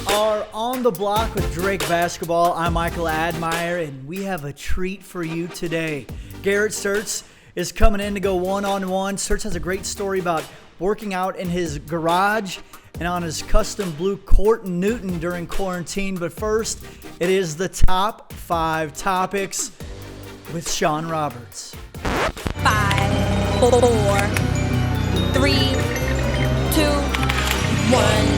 are on the block with Drake Basketball. I'm Michael Admire, and we have a treat for you today. Garrett Sturtz is coming in to go one-on-one. Sturtz has a great story about working out in his garage and on his custom blue court in Newton during quarantine. But first, it is the top 5 topics with Sean Roberts. 5, 4, 3, 2, 1.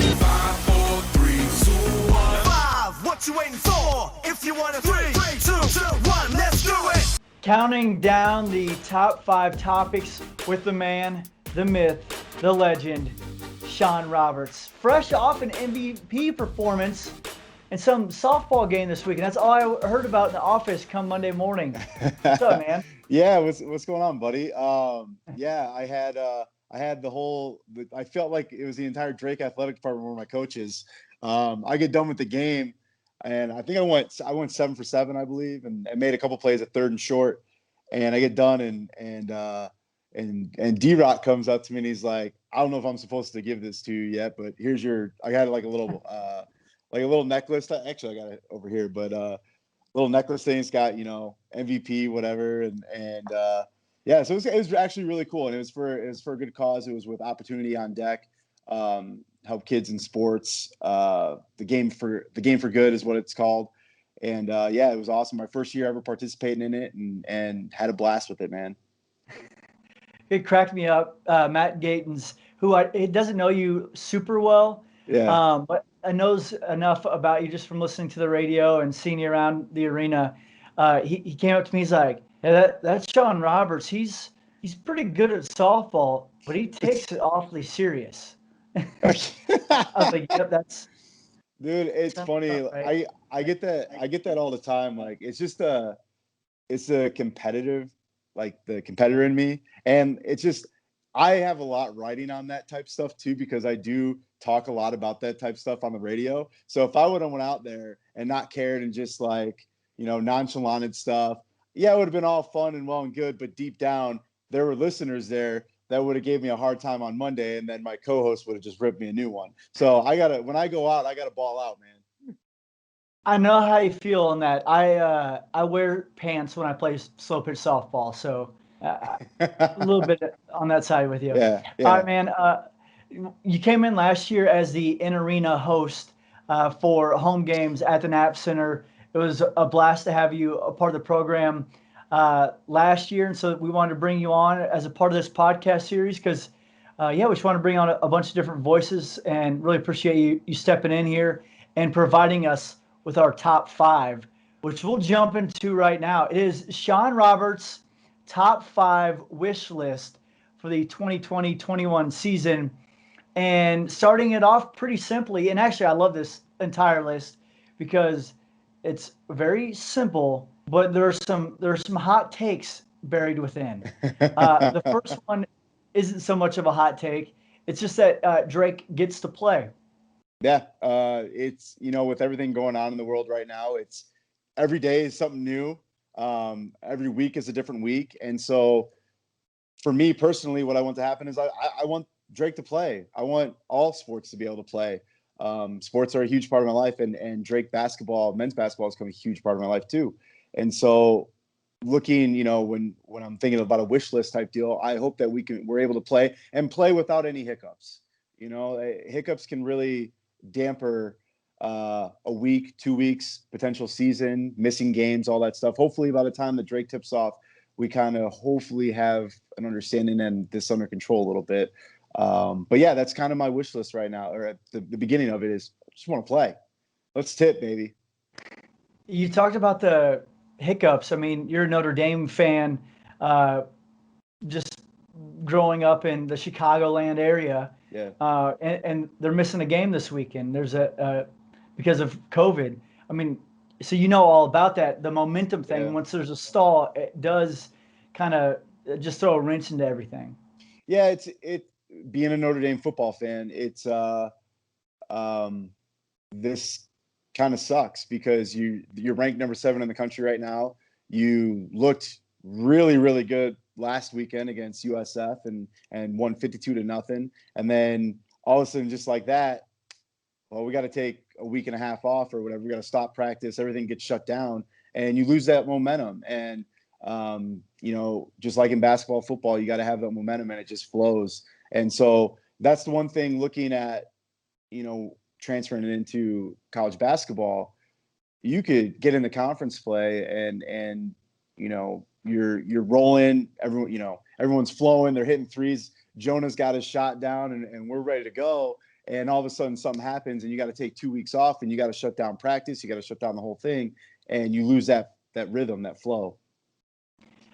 What you waiting for? If you want to 3, 2, 1, let's do it! Counting down the top 5 topics with the man, the myth, the legend, Sean Roberts. Fresh off an MVP performance in some softball game this week. And that's all I heard about in the office come Monday morning. What's up, man? Yeah, what's going on, buddy? Yeah, I had the whole. I felt like it was the entire Drake athletic department were my coaches. I get done with the game, and I think I went 7 for 7, I believe, and made a couple plays at 3rd and short. And I get done, and D-Rock comes up to me and he's like, "I don't know if I'm supposed to give this to you yet, but here's your." I got like a little necklace. Actually, I got it over here, but little necklace thing. It's got MVP, whatever, and yeah. So it was actually really cool, and it was for a good cause. It was with Opportunity on Deck. Help kids in sports. The game for good is what it's called. And yeah, it was awesome. My first year ever participating in it, and had a blast with it, man. It cracked me up. Matt Gatens, who it doesn't know you super well, but I knows enough about you just from listening to the radio and seeing you around the arena. He came up to me. He's like, "Hey, that's Sean Roberts. He's pretty good at softball, but he takes it awfully serious." I was like, "Yep, that's." Dude, it's funny. Right? I get that all the time. Like it's a competitive, like the competitor in me. And it's just, I have a lot riding on that type stuff too, because I do talk a lot about that type stuff on the radio. So if I would have went out there and not cared and just like, nonchalanted stuff, yeah, it would have been all fun and well and good. But deep down, there were listeners there that would have gave me a hard time on Monday, and then my co-host would have just ripped me a new one. So when I go out, I gotta ball out, man. I know how you feel on that. I wear pants when I play slow pitch softball, so a little bit on that side with you. Yeah. All right, man. You came in last year as the in-arena host for home games at the Knapp Center. It was a blast to have you a part of the program last year, and so we wanted to bring you on as a part of this podcast series because, we just want to bring on a bunch of different voices and really appreciate you stepping in here and providing us with our top 5, which we'll jump into right now. It is Sean Roberts' top 5 wish list for the 2020-21 season. And starting it off pretty simply, and actually I love this entire list because it's very simple, but there's some hot takes buried within. The first one isn't so much of a hot take. It's just that Drake gets to play. Yeah, it's with everything going on in the world right now, it's every day is something new. Every week is a different week, and so for me personally, what I want to happen is I want Drake to play. I want all sports to be able to play. Sports are a huge part of my life, and Drake basketball, men's basketball, has become a huge part of my life too. And so, looking, when I'm thinking about a wish list type deal, I hope that we're able to play without any hiccups. Hiccups can really damper a week, 2 weeks, potential season, missing games, all that stuff. Hopefully by the time that Drake tips off, we kind of hopefully have an understanding and this under control a little bit. But yeah, that's kind of my wish list right now, or at the beginning of it is I just want to play. Let's tip, baby. You talked about the hiccups. I mean, you're a Notre Dame fan, just growing up in the Chicagoland area. Yeah. And they're missing a game this weekend. There's because of COVID. I mean, so all about that. The momentum thing. Yeah. Once there's a stall, it does kind of just throw a wrench into everything. Yeah, it being a Notre Dame football fan. It's this kind of sucks because you're ranked number 7 in the country right now. You looked really, really good last weekend against USF and won 52-0. And then all of a sudden, just like that, well, we got to take a week and a half off or whatever. We got to stop practice. Everything gets shut down, and you lose that momentum. And just like in basketball, football, you got to have that momentum, and it just flows. And so that's the one thing looking at, transferring it into college basketball. You could get into conference play and you're rolling. Everyone's flowing. They're hitting threes. Jonah's got his shot down, and we're ready to go. And all of a sudden something happens, and you got to take 2 weeks off, and you got to shut down practice. You got to shut down the whole thing, and you lose that rhythm, that flow.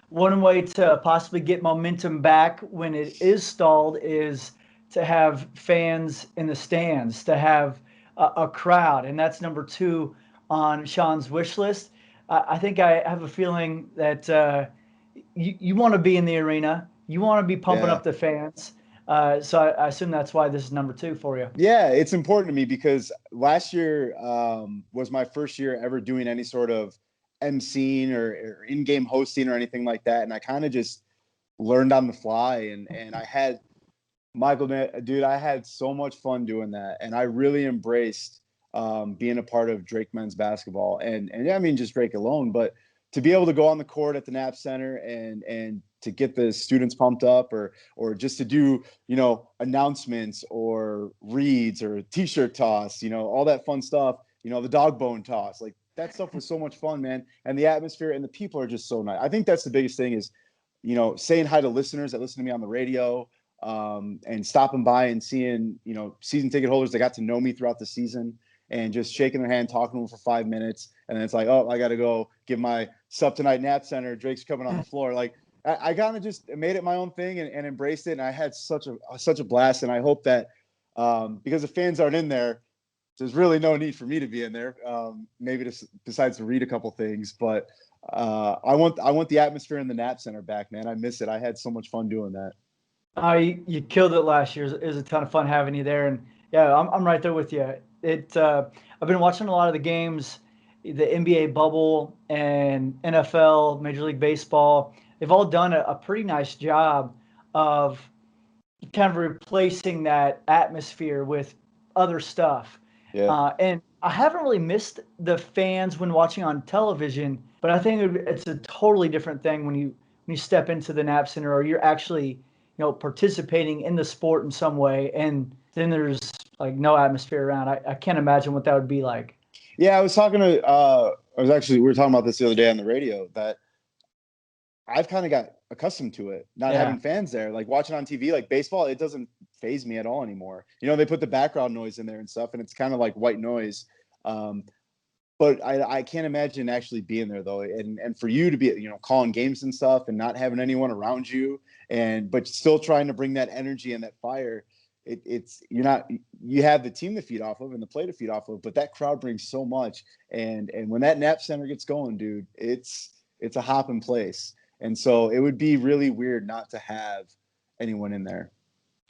One way to possibly get momentum back when it is stalled is to have fans in the stands, to have a crowd, and that's number 2 on Sean's wish list. I think I have a feeling that you want to be in the arena, you want to be pumping up the fans. So I assume that's why this is number 2 for you. Yeah, it's important to me because last year was my first year ever doing any sort of emceeing or in-game hosting or anything like that, and I kind of just learned on the fly. And I had Michael, dude, I had so much fun doing that, and I really embraced being a part of Drake men's basketball, and I mean just Drake alone, but to be able to go on the court at the Knapp Center and to get the students pumped up, or just to do announcements or reads or t-shirt toss, all that fun stuff, the dog bone toss, like that stuff was so much fun, man. And the atmosphere and the people are just so nice. I think that's the biggest thing is saying hi to listeners that listen to me on the radio. And stopping by and seeing, season ticket holders that got to know me throughout the season and just shaking their hand, talking to them for 5 minutes. And then it's like, oh, I got to go give my sup tonight Knapp Center. Drake's coming on the floor. Like I kind of just made it my own thing and embraced it. And I had such a blast. And I hope that because the fans aren't in there, there's really no need for me to be in there. Maybe besides to read a couple things, but I want the atmosphere in the Knapp Center back, man. I miss it. I had so much fun doing that. You killed it last year. It was a ton of fun having you there, and yeah, I'm right there with you. I've been watching a lot of the games, the NBA bubble and NFL, Major League Baseball. They've all done a pretty nice job of kind of replacing that atmosphere with other stuff. Yeah. And I haven't really missed the fans when watching on television, but I think it's a totally different thing when you step into the Knapp Center or you're actually participating in the sport in some way, and then there's like no atmosphere around. I can't imagine what that would be like. Yeah, we were talking about this the other day on the radio, that I've kind of got accustomed to it, not having fans there. Like watching on TV, like baseball, it doesn't faze me at all anymore. They put the background noise in there and stuff, and it's kind of like white noise. But I can't imagine actually being there though. And for you to be, calling games and stuff and not having anyone around you, but still trying to bring that energy and that fire, you have the team to feed off of and the play to feed off of, but that crowd brings so much. And when that Knapp Center gets going, dude, it's a hopping place. And so it would be really weird not to have anyone in there.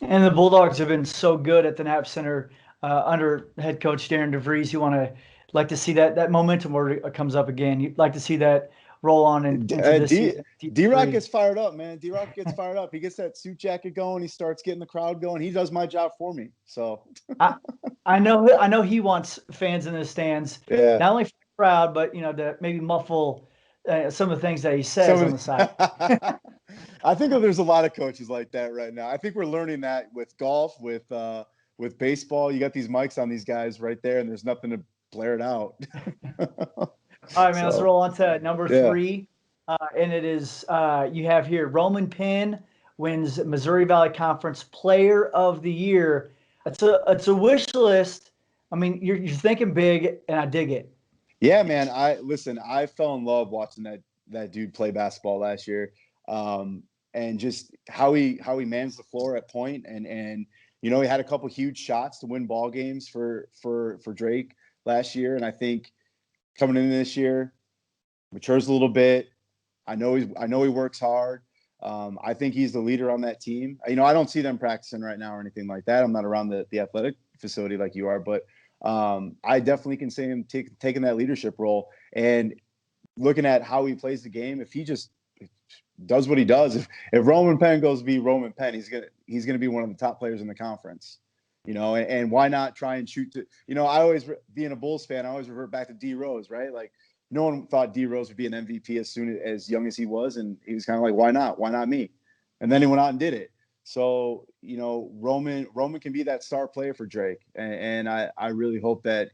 And the Bulldogs have been so good at the Knapp Center under head coach Darren DeVries. You want to like to see that momentum where it comes up again. You'd like to see that roll on into this season. D-Rock gets fired up, man. D-Rock gets fired up. He gets that suit jacket going. He starts getting the crowd going. He does my job for me. So I know he wants fans in the stands, yeah. Not only for the crowd, but to maybe muffle some of the things that he says on the side. I think there's a lot of coaches like that right now. I think we're learning that with golf, with baseball. You got these mics on these guys right there, and there's nothing to blare it out. All right, man. Let's roll on to number 3, and it is you have here Roman Penn wins Missouri Valley Conference Player of the Year. It's a wish list. I mean, you're thinking big, and I dig it. Yeah, man. I fell in love watching that dude play basketball last year, and just how he managed the floor at point, and he had a couple huge shots to win ball games for Drake last year, and I think coming in this year matures a little bit. I know he works hard. I think he's the leader on that team. I don't see them practicing right now or anything like that. I'm not around the athletic facility like you are, but I definitely can see him taking that leadership role and looking at how he plays the game. If he just does what he does, if Roman Penn goes be Roman Penn, he's gonna be one of the top players in the conference. and why not try and shoot to, I always, being a Bulls fan, I always revert back to D Rose, right? Like no one thought D Rose would be an MVP as young as he was. And he was kind of like, why not? Why not me? And then he went out and did it. So, Roman can be that star player for Drake. And I really hope that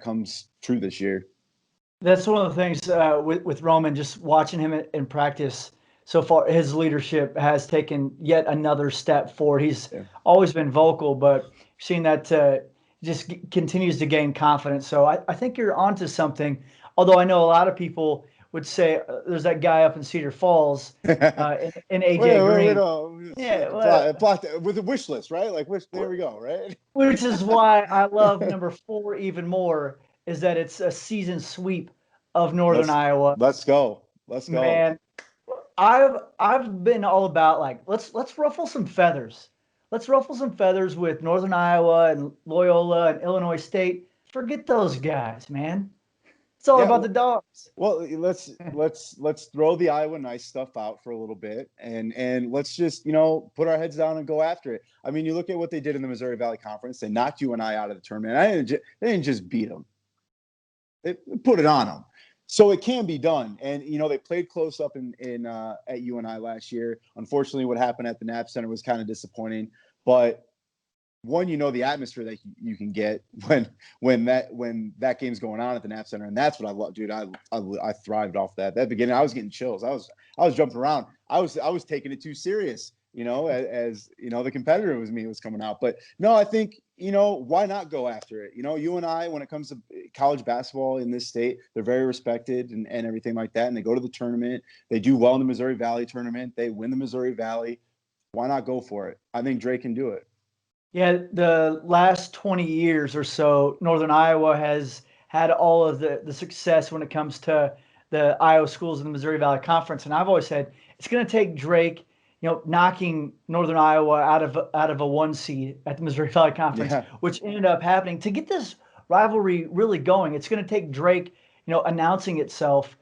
comes true this year. That's one of the things with Roman, just watching him in practice so far, his leadership has taken yet another step forward. He's always been vocal, but seeing that continues to gain confidence. So I think you're onto something. Although I know a lot of people would say there's that guy up in Cedar Falls in AJ Green. Yeah, with a wish list, right? Like there we go, right? Which is why I love number 4 even more, is that it's a season sweep of Northern Iowa. Let's go. Man, I've been all about like let's ruffle some feathers. Let's ruffle some feathers with Northern Iowa and Loyola and Illinois State. Forget those guys, man. It's all about the dogs. Well, let's throw the Iowa nice stuff out for a little bit and let's just, put our heads down and go after it. I mean, you look at what they did in the Missouri Valley Conference. They knocked UNI out of the tournament. They didn't just beat them. They put it on them. So it can be done. And, they played close up at UNI last year. Unfortunately, what happened at the Knapp Center was kind of disappointing. But one, the atmosphere that you can get when that game's going on at the Knapp Center. And that's what I love, dude. I thrived off that. That beginning, I was getting chills. I was jumping around. I was taking it too serious, as the competitor was coming out. But no, I think, why not go after it? UNI, when it comes to college basketball in this state, they're very respected and everything like that. And they go to the tournament. They do well in the Missouri Valley tournament. They win the Missouri Valley. Why not go for it? I think Drake can do it. Yeah, the last 20 years or so, Northern Iowa has had all of the success when it comes to the Iowa schools in the Missouri Valley Conference. And I've always said it's going to take Drake, knocking Northern Iowa out of a 1 seed at the Missouri Valley Conference, which ended up happening. To get this rivalry really going, it's going to take Drake, announcing itself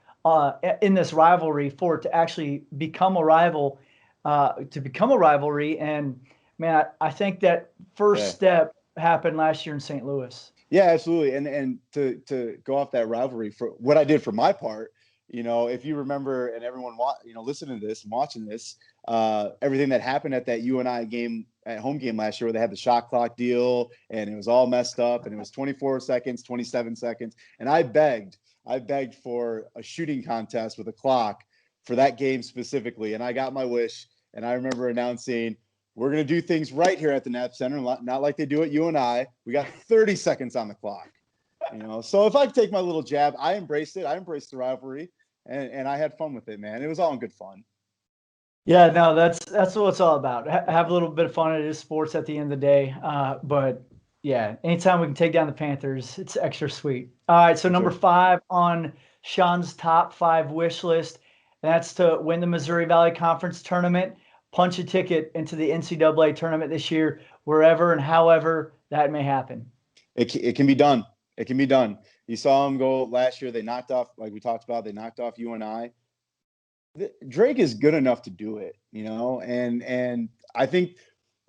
in this rivalry for it to actually become a rival, to become a rivalry. And man, I think that first step happened last year in St. Louis. Yeah, absolutely. And to go off that rivalry, for what I did for my part, if you remember, and everyone listening to this and watching this, everything that happened at that UNI game, at home game last year, where they had the shot clock deal and it was all messed up and it was 24 seconds, 27 seconds. And I begged for a shooting contest with a clock for that game specifically. And I got my wish. And I remember announcing, we're going to do things right here at the Knapp Center, not like they do at UNI. We got 30 seconds on the clock. So if I take my little jab, I embraced it. I embraced the rivalry, and I had fun with it, man. It was all in good fun. Yeah, no, that's what it's all about. Have a little bit of fun. It is sports at the end of the day. But yeah, anytime we can take down the Panthers, it's extra sweet. All right, so number 5 on Sean's top 5 wish list, and that's to win the Missouri Valley Conference tournament. Punch a ticket into the NCAA tournament this year, wherever and however that may happen. It can be done. It can be done. You saw them go last year. They knocked off, like we talked about, they knocked off UNI. Drake is good enough to do it, and I think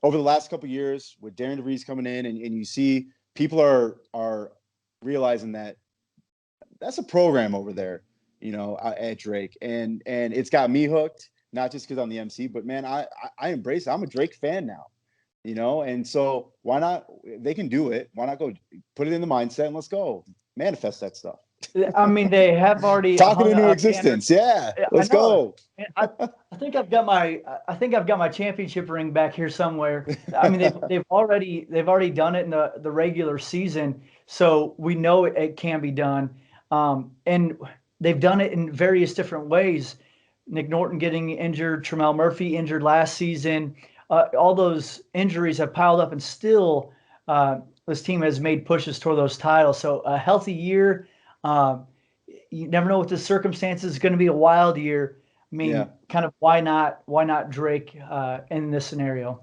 over the last couple of years with Darren DeVries coming in and you see people are realizing that that's a program over there, at Drake. And it's got me hooked. Not just because I'm the MC, but man, I embrace it. I'm a Drake fan now, and so why not? They can do it. Why not go put it in the mindset and let's go manifest that stuff. I mean, they have already talking into existence. Yeah, let's go. I think I've got my championship ring back here somewhere. I mean, they've already done it in the regular season, so we know it can be done. And they've done it in various different ways. Nick Norton getting injured, Tremel Murphy injured last season. All those injuries have piled up, and still this team has made pushes toward those titles. So a healthy year. You never know what the circumstances is going to be. A wild year. I mean, kind of why not Drake in this scenario?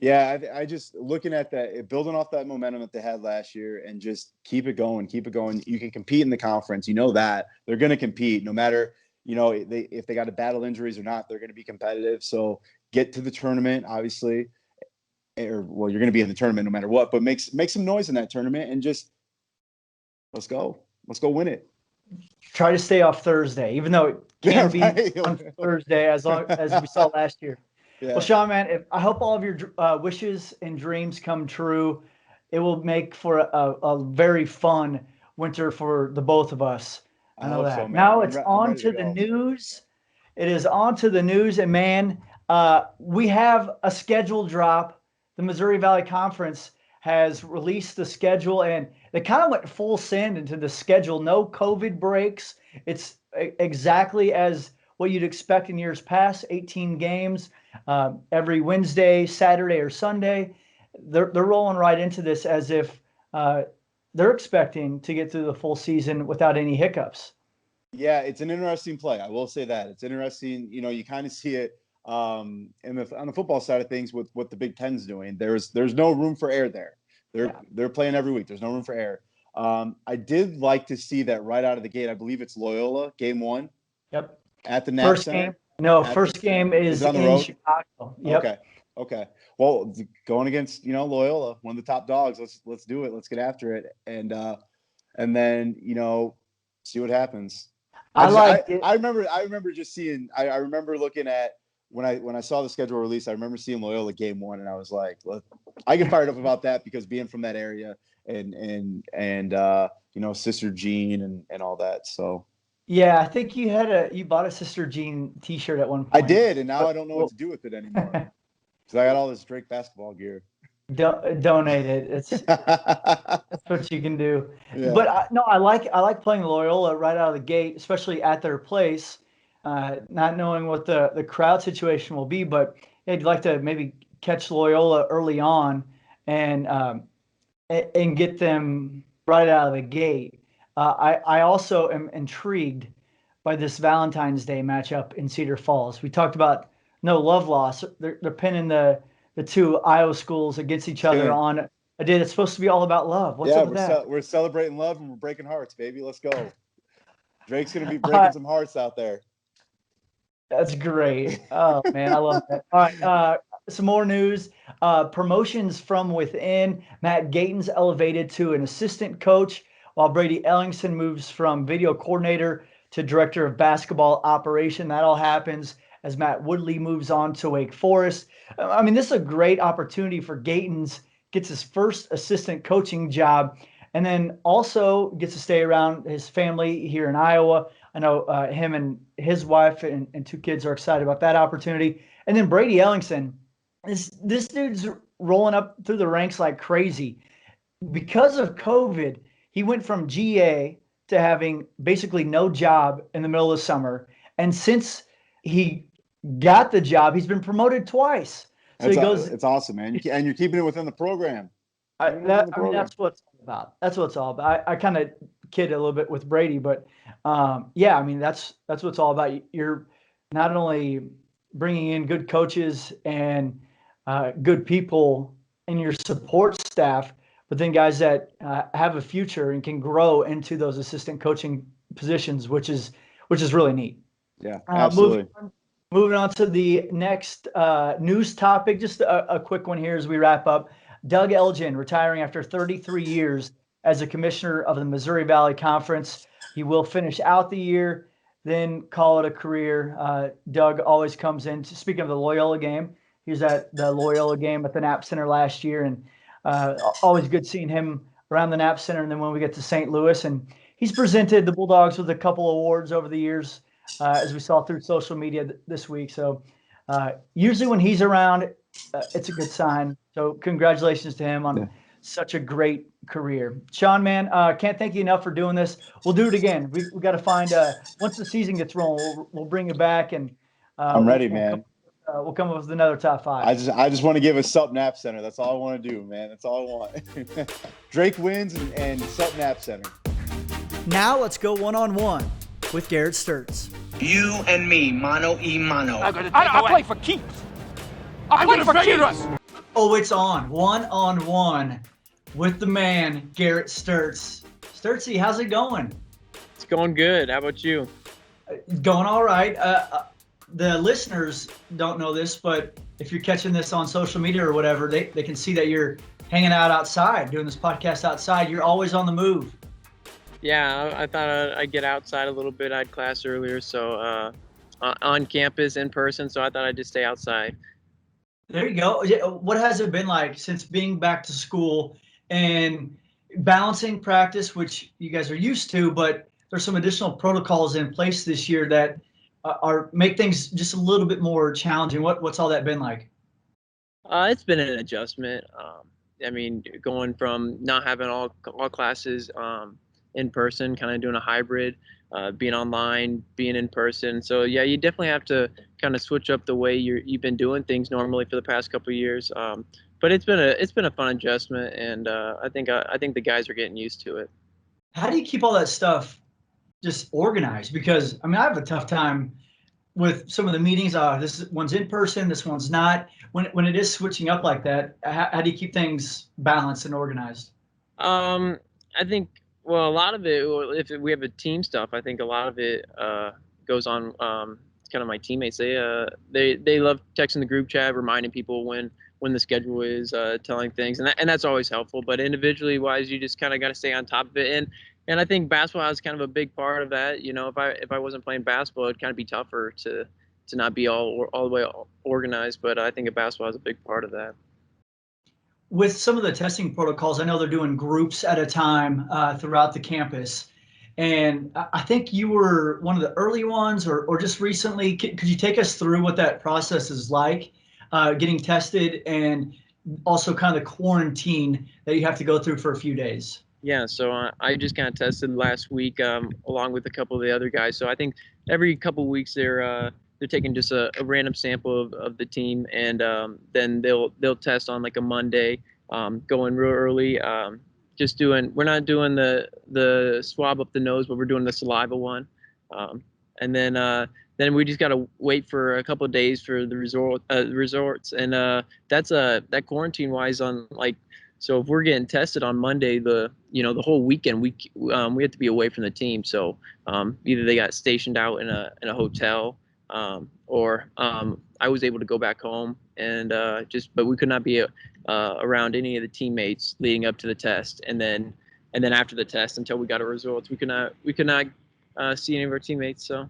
Yeah, I just looking at that, building off that momentum that they had last year, and just keep it going. You can compete in the conference. That they're going to compete no matter. If they got to battle injuries or not, they're going to be competitive. So get to the tournament, obviously. well, you're going to be in the tournament no matter what, but make some noise in that tournament and just let's go win it. Try to stay off Thursday, even though it can be right. on Thursday as long as we saw last year. Yeah. Well, Sean, man, I hope all of your wishes and dreams come true. It will make for a very fun winter for the both of us. I know that. So, man. Now it's I'm on ready to to the go. news. It is on to the news, and man, we have a schedule drop. The Missouri Valley Conference has released the schedule, and they kind of went full send into the schedule. No COVID breaks. It's exactly as what you'd expect in years past. 18 games every Wednesday, Saturday, or Sunday. They're rolling right into this as if they're expecting to get through the full season without any hiccups. Yeah, it's an interesting play. I will say that it's interesting. You know, you kind of see it on the football side of things with what the Big Ten's doing. There's no room for error there. They're playing every week. There's no room for error. I did like to see that right out of the gate. I believe it's Loyola, game 1. Yep. At the Nap First Center. game. No, first game is on the in road? Chicago. Yep. Okay. Well, going against Loyola, one of the top dogs. Let's do it. Let's get after it, and then see what happens. I remember just seeing. I remember looking at when I saw the schedule release. I remember seeing Loyola game 1, and I was like, I get fired up about that because being from that area and Sister Jean and all that. So. Yeah, I think you bought a Sister Jean T-shirt at one point. I did, and now I don't know what to do with it anymore. Because I got all this Drake basketball gear. Donate it. That's what you can do. Yeah. But I like playing Loyola right out of the gate, especially at their place, not knowing what the crowd situation will be. But I'd like to maybe catch Loyola early on and get them right out of the gate. I also am intrigued by this Valentine's Day matchup in Cedar Falls. We talked about no love loss. They're pinning the two Iowa schools against each other on a day that's supposed to be all about love. What's up with that? We're celebrating love and we're breaking hearts, baby. Let's go. Drake's going to be breaking some hearts out there. That's great. Oh, man, I love that. All right, some more news. Promotions from within. Matt Gayton's elevated to an assistant coach, while Brady Ellingson moves from video coordinator to director of basketball operation. That all happens as Matt Woodley moves on to Wake Forest. I mean, this is a great opportunity for Gayton's, gets his first assistant coaching job, and then also gets to stay around his family here in Iowa. I know him and his wife and 2 kids are excited about that opportunity. And then Brady Ellingson, this dude's rolling up through the ranks like crazy. Because of COVID, he went from GA to having basically no job in the middle of summer. And since he got the job, he's been promoted twice. So it's awesome, man. And you're keeping it within the program. That's what it's all about. That's what it's all about. I kind of kid a little bit with Brady, but yeah, I mean, that's what it's all about. You're not only bringing in good coaches and good people in your support staff, but then guys that have a future and can grow into those assistant coaching positions, which is really neat. Yeah, absolutely. Moving on to the next news topic, just a quick one here as we wrap up. Doug Elgin retiring after 33 years as a commissioner of the Missouri Valley Conference. He will finish out the year, then call it a career. Doug always comes in. Speaking of the Loyola game, he was at the Loyola game at the Knapp Center last year, and always good seeing him around the Knapp Center. And then when we get to St. Louis, and he's presented the Bulldogs with a couple awards over the years, as we saw through social media this week. So usually when he's around, it's a good sign. So congratulations to him on such a great career. Sean, man, can't thank you enough for doing this. We'll do it again. We got to find once the season gets rolling, we'll bring you back, and I'm ready, man. We'll come up with another top 5. I just want to give a Sup Nap Center. That's all I want to do, man. That's all I want. Drake wins and Sup Nap Center. Now let's go one-on-one with Garrett Sturtz. You and me, mano y mano. I play for keeps. I play for keeps. Oh, it's on. One-on-one with the man, Garrett Sturtz. Sturtzy, how's it going? It's going good. How about you? Going all right. The listeners don't know this, but if you're catching this on social media or whatever, they can see that you're hanging out outside, doing this podcast outside. You're always on the move. Yeah, I thought I'd get outside a little bit. I had class earlier, so on campus in person. So I thought I'd just stay outside. There you go. What has it been like since being back to school and balancing practice, which you guys are used to, but there's some additional protocols in place this year that are make things just a little bit more challenging. What's all that been like? It's been an adjustment. I mean, going from not having all classes in person, kind of doing a hybrid, being online, being in person. So yeah, you definitely have to kind of switch up the way you've been doing things normally for the past couple of years. But it's been a fun adjustment, and I think the guys are getting used to it. How do you keep all that stuff just organized? Because I mean, I have a tough time with some of the meetings. This one's in person, this one's not. When it is switching up like that, how do you keep things balanced and organized? I think, well, a lot of it, if we have a team stuff, I think a lot of it goes on. Kind of my teammates. They love texting the group chat, reminding people when the schedule is, telling things, and that's always helpful. But individually wise, you just kind of got to stay on top of it. And I think basketball is kind of a big part of that. You know, if I wasn't playing basketball, it'd kind of be tougher to not be all the way organized. But I think basketball is a big part of that. With some of the testing protocols, I know they're doing groups at a time throughout the campus. And I think you were one of the early ones or just recently. Could you take us through what that process is like, getting tested and also kind of the quarantine that you have to go through for a few days? Yeah, so I just kind of tested last week along with a couple of the other guys. So I think every couple of weeks they're taking just a random sample of the team, and then they'll test on like a Monday, going real early. We're not doing the swab up the nose, but we're doing the saliva one, and then we just gotta wait for a couple of days for the resorts, and that's that quarantine wise on like. So if we're getting tested on Monday, the whole weekend we have to be away from the team. So either they got stationed out in a hotel, or I was able to go back home and but we could not be around any of the teammates leading up to the test, and then after the test until we got our results, we could not see any of our teammates. So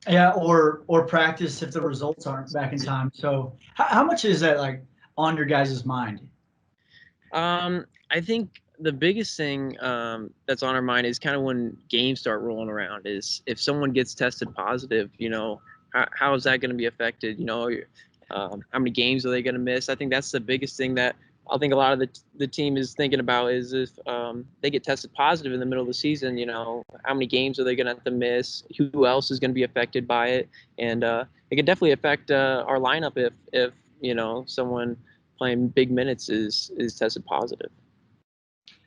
yeah, or practice if the results aren't back in time. So how much is that like on your guys' mind? I think the biggest thing that's on our mind is kind of when games start rolling around is if someone gets tested positive, how is that going to be affected? How many games are they going to miss? I think that's the biggest thing that I think a lot of the team is thinking about is if they get tested positive in the middle of the season, how many games are they going to have to miss? Who else is going to be affected by it? And it could definitely affect our lineup if someone playing big minutes is tested positive.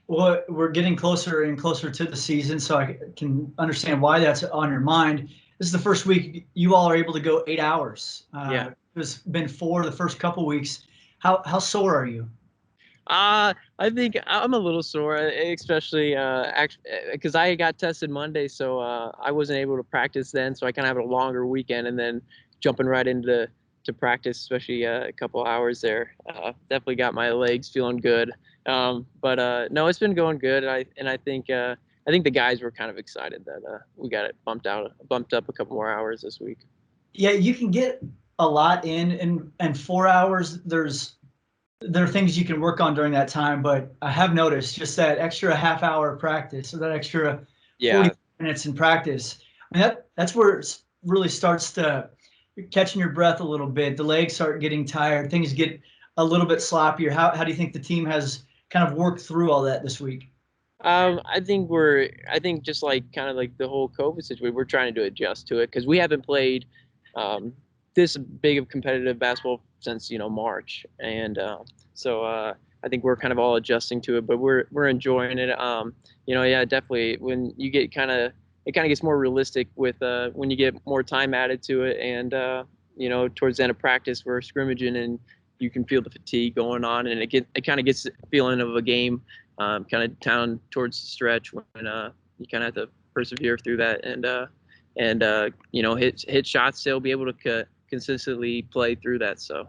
Well, we're getting closer and closer to the season, so I can understand why that's on your mind. This is the first week you all are able to go 8 hours. Yeah. It's been 4 the first couple weeks. How sore are you? I think I'm a little sore, especially because I got tested Monday, so I wasn't able to practice then. So I kind of have a longer weekend, and then jumping right into practice, especially a couple hours there. Definitely got my legs feeling good. But no, it's been going good. I think the guys were kind of excited that we got it bumped up a couple more hours this week. Yeah, you can get a lot in 4 hours. There are things you can work on during that time, but I have noticed just that extra half hour of practice or that extra 40 minutes in practice. I mean, that's where it really starts to catching your breath a little bit. The legs start getting tired. Things get a little bit sloppier. How do you think the team has kind of worked through all that this week? I think just like kind of like the whole COVID situation, we're trying to adjust to it because we haven't played this big of competitive basketball since March, and so I think we're kind of all adjusting to it, but we're enjoying it. Yeah, definitely. When you get it kind of gets more realistic with when you get more time added to it, and towards the end of practice we're scrimmaging and you can feel the fatigue going on, and it kind of gets the feeling of a game kind of down towards the stretch when you kind of have to persevere through that and hit shots, still be able to consistently play through that. So.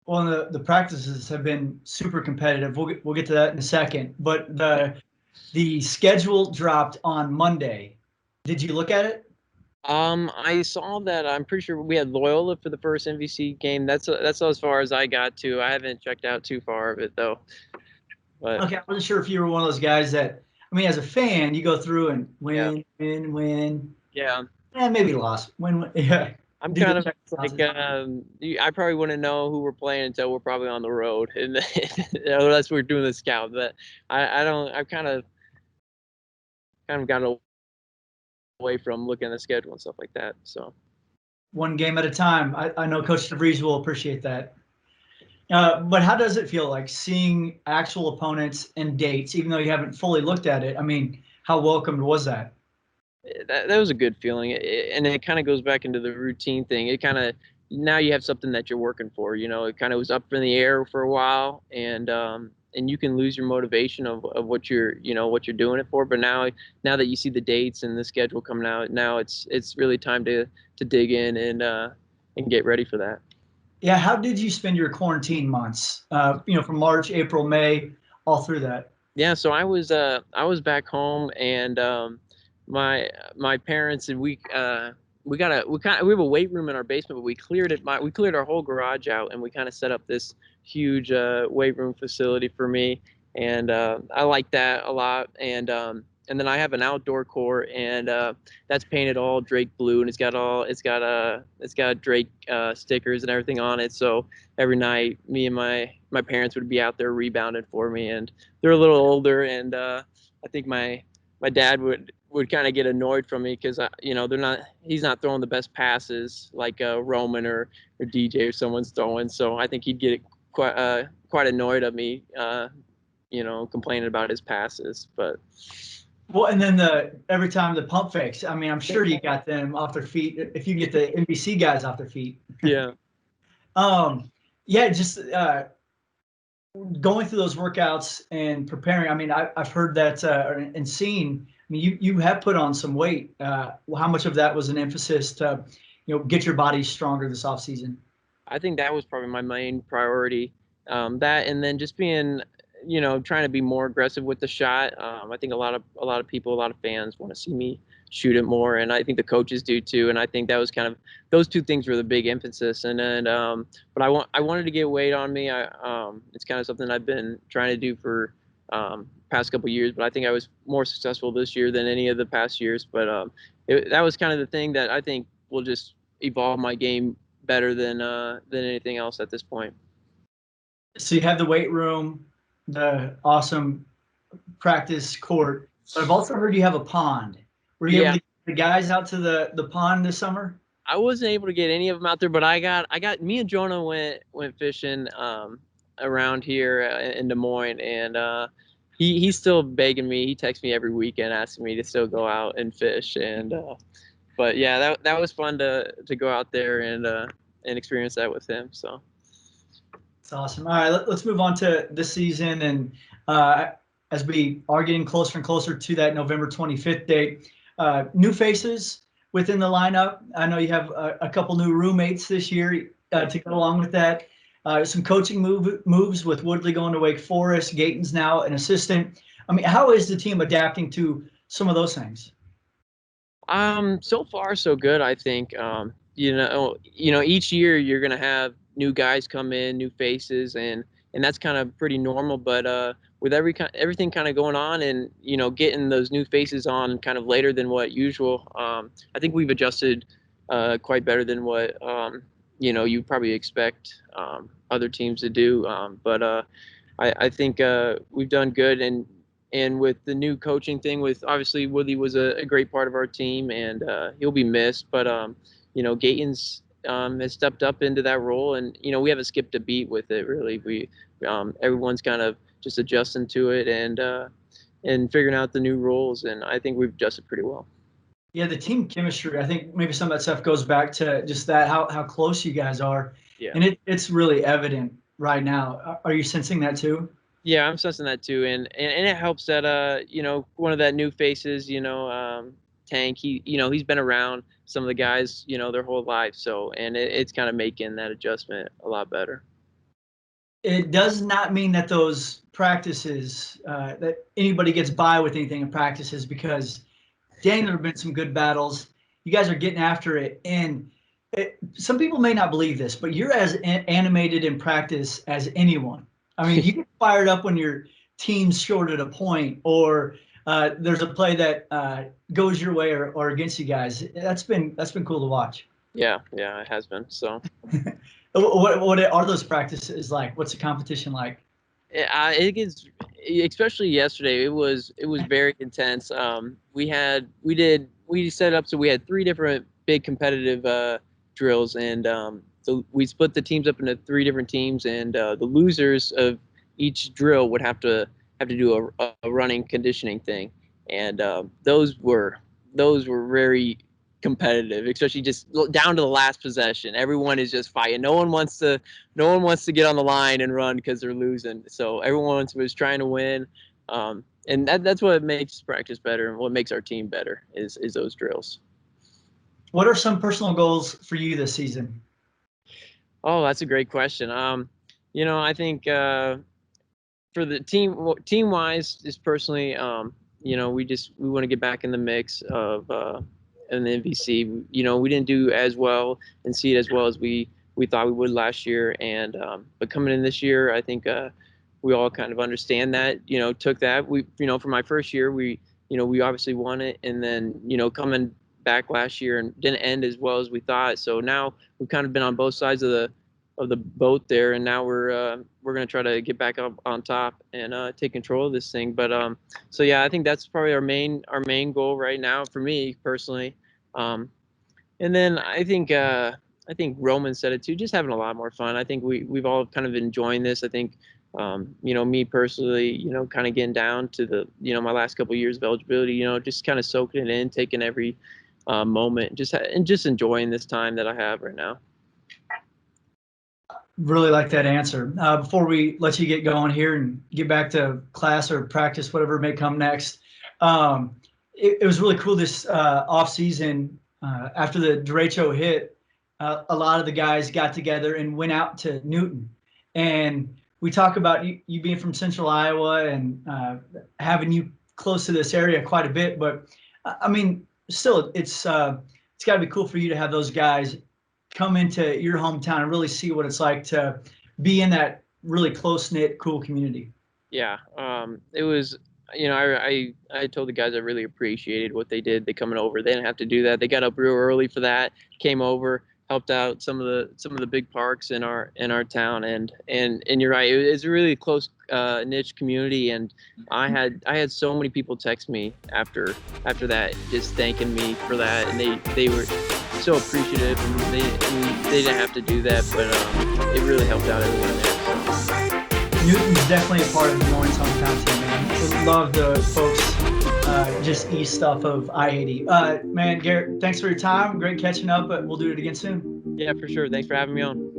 Well, the practices have been super competitive. We'll get to that in a second. But the schedule dropped on Monday. Did you look at it? I saw that. I'm pretty sure we had Loyola for the first MVC game. That's as far as I got to. I haven't checked out too far of it though. But Okay, I wasn't sure if you were one of those guys that, I mean, as a fan, you go through and Yeah. win, yeah, and maybe loss, win. Yeah. I'm Do kind the of check like boxes. I probably wouldn't know who we're playing until we're probably on the road, and unless we're doing the scout. But I don't. I've kind of gotten away from looking at the schedule and stuff like that. So. One game at a time. I know Coach DeVries will appreciate that. But how does it feel like seeing actual opponents and dates, even though you haven't fully looked at it? I mean, how welcomed was that? That was a good feeling, and it kind of goes back into the routine thing. It kind of now you have something that you're working for. It kind of was up in the air for a while, and you can lose your motivation of what you're doing it for. But now that you see the dates and the schedule coming out, now it's really time to dig in and get ready for that. Yeah, how did you spend your quarantine months? From March, April, May, all through that. Yeah, so I was back home, and my parents and we have a weight room in our basement, but we cleared our whole garage out, and we kind of set up this huge weight room facility for me, and I like that a lot. And then I have an outdoor court, and that's painted all Drake blue, and it's got Drake stickers and everything on it. So every night, me and my parents would be out there rebounding for me, and they're a little older, and I think my dad would kind of get annoyed from me because he's not throwing the best passes like Roman or DJ or someone's throwing. So I think he'd get quite annoyed at me, complaining about his passes. But Well, and then every time the pump fakes, I mean, I'm sure you got them off their feet. If you get the NBC guys off their feet. yeah. Yeah, just going through those workouts and preparing. I mean, I've heard that and seen. I mean, you have put on some weight. How much of that was an emphasis to, get your body stronger this off season? I think that was probably my main priority. That, and then just being, trying to be more aggressive with the shot. I think a lot of people, a lot of fans want to see me shoot it more, and I think the coaches do too. And I think that was kind of, those two things were the big emphasis. And then, but I wanted to get weight on me. It's kind of something I've been trying to do for past couple years, but I think I was more successful this year than any of the past years. But that was kind of the thing that I think will just evolve my game better than anything else at this point. So you have the weight room, the awesome practice court, but I've also heard you have a pond. Were you able to get the guys out to the pond this summer? I wasn't able to get any of them out there, but I got me and Jonah went fishing around here in Des Moines, and he's still begging me. He texts me every weekend asking me to still go out and fish, and but yeah, that was fun to go out there and experience that with him. So. It's awesome. All right, let's move on to this season, and as we are getting closer and closer to that November 25th date, new faces within the lineup. I know you have a couple new roommates this year to go along with that. Some coaching moves with Woodley going to Wake Forest. Gayton's now an assistant. I mean, how is the team adapting to some of those things? So far so good, I think. Each year you're gonna have new guys come in, new faces, and that's kind of pretty normal. But with everything kind of going on, and getting those new faces on kind of later than what usual, I think we've adjusted quite better than what you probably expect other teams to do. But I think we've done good, and with the new coaching thing, with obviously Woodley was a great part of our team, and he'll be missed. But Gayton's has stepped up into that role, and we haven't skipped a beat with it really. We everyone's kind of just adjusting to it and figuring out the new roles, and I think we've adjusted pretty well. Yeah, the team chemistry, I think maybe some of that stuff goes back to just that, how close you guys are. Yeah. And it's really evident right now. Are you sensing that too? Yeah, I'm sensing that too, and it helps that one of that new faces, Tank, he's been around some of the guys, their whole life. So, and it's kind of making that adjustment a lot better. It does not mean that those practices, that anybody gets by with anything in practices, because dang, there have been some good battles. You guys are getting after it. And some people may not believe this, but you're as animated in practice as anyone. I mean, you get fired up when your team's short at a point, or there's a play that goes your way or against you guys. That's been cool to watch. Yeah, it has been. So, what are those practices like? What's the competition like? It gets, especially yesterday. It was very intense. We set up so we had 3 different big competitive drills, and so we split the teams up into 3 different teams, and the losers of each drill would have to do a running conditioning thing, and those were very competitive, especially just down to the last possession. Everyone is just fighting. No one wants to get on the line and run because they're losing. So everyone was trying to win, and that's what makes practice better, and what makes our team better is those drills. What are some personal goals for you this season? Oh, that's a great question. I think for the team wise, just personally, we want to get back in the mix of in the MVC. We didn't do as well and see it as well as we thought we would last year, and but coming in this year, I think we all kind of understand that. Took that. We for my first year, we obviously won it, and then coming back last year and didn't end as well as we thought. So now we've kind of been on both sides of the boat there, and now we're going to try to get back up on top and take control of this thing. But so yeah, I think that's probably our main goal right now for me personally. And then I think Roman said it too, just having a lot more fun. I think we've all kind of enjoying this. I think me personally, kind of getting down to the my last couple of years of eligibility, just kind of soaking it in, taking every moment, just enjoying this time that I have right now. Really like that answer. Before we let you get going here and get back to class or practice, whatever may come next, it was really cool this off season after the derecho hit. A lot of the guys got together and went out to Newton, and we talk about you being from Central Iowa and having you close to this area quite a bit. But I mean, still, it's got to be cool for you to have those guys come into your hometown and really see what it's like to be in that really close-knit, cool community. Yeah, it was, I told the guys I really appreciated what they did. They coming over. They didn't have to do that. They got up real early for that, came over, helped out some of the big parks in our town, and you're right. It's a really close niche community, and I had so many people text me after that, just thanking me for that, and they were so appreciative, and they didn't have to do that, but it really helped out everyone there. So. Newton's definitely a part of Des Moines' hometown team, man. We love the folks just east off of I-80. Man, Garrett, thanks for your time. Great catching up, but we'll do it again soon. Yeah, for sure. Thanks for having me on.